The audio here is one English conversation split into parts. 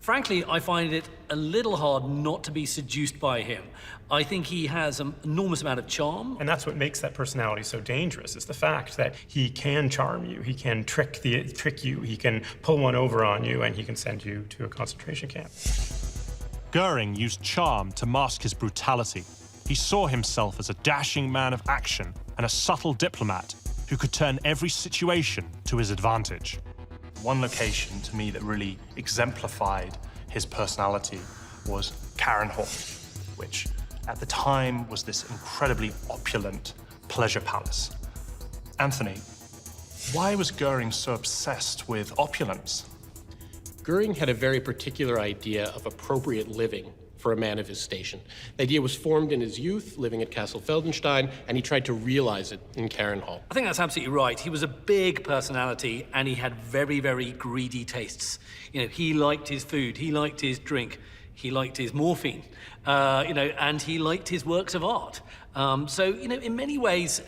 Frankly, I find it a little hard not to be seduced by him. I think he has an enormous amount of charm. And that's what makes that personality so dangerous, is the fact that he can charm you, he can trick you, he can pull one over on you, and he can send you to a concentration camp. Göring used charm to mask his brutality. He saw himself as a dashing man of action and a subtle diplomat who could turn every situation to his advantage. One location to me that really exemplified his personality was Hall, which at the time was this incredibly opulent pleasure palace. Anthony, why was Göring so obsessed with opulence? Göring had a very particular idea of appropriate living for a man of his station. The idea was formed in his youth, living at Castle Feldenstein, and he tried to realize it in Hall. I think that's absolutely right. He was a big personality, and he had very, very greedy tastes. You know, he liked his food, he liked his drink, he liked his morphine, and he liked his works of art. So, in many ways,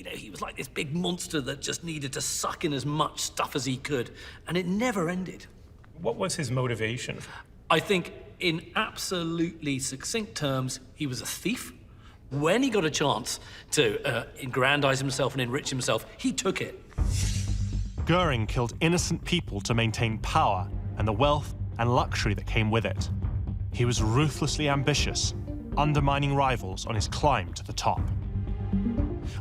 he was like this big monster that just needed to suck in as much stuff as he could, and it never ended. What was his motivation? I think, in absolutely succinct terms, he was a thief. When he got a chance to aggrandize himself and enrich himself, he took it. Göring killed innocent people to maintain power and the wealth and luxury that came with it. He was ruthlessly ambitious, undermining rivals on his climb to the top.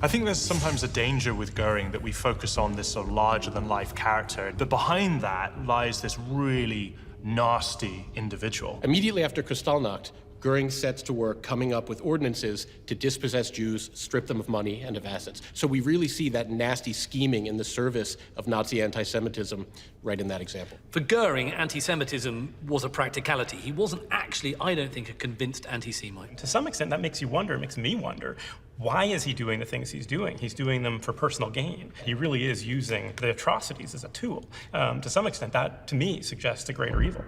I think there's sometimes a danger with Göring that we focus on this sort of larger-than-life character, but behind that lies this really nasty individual. Immediately after Kristallnacht, Göring sets to work coming up with ordinances to dispossess Jews, strip them of money and of assets. So we really see that nasty scheming in the service of Nazi anti-Semitism right in that example. For Göring, anti-Semitism was a practicality. He wasn't actually, I don't think, a convinced anti-Semite. To some extent, that makes you wonder, makes me wonder, why is he doing the things he's doing? He's doing them for personal gain. He really is using the atrocities as a tool. To some extent, that, to me, suggests a greater evil.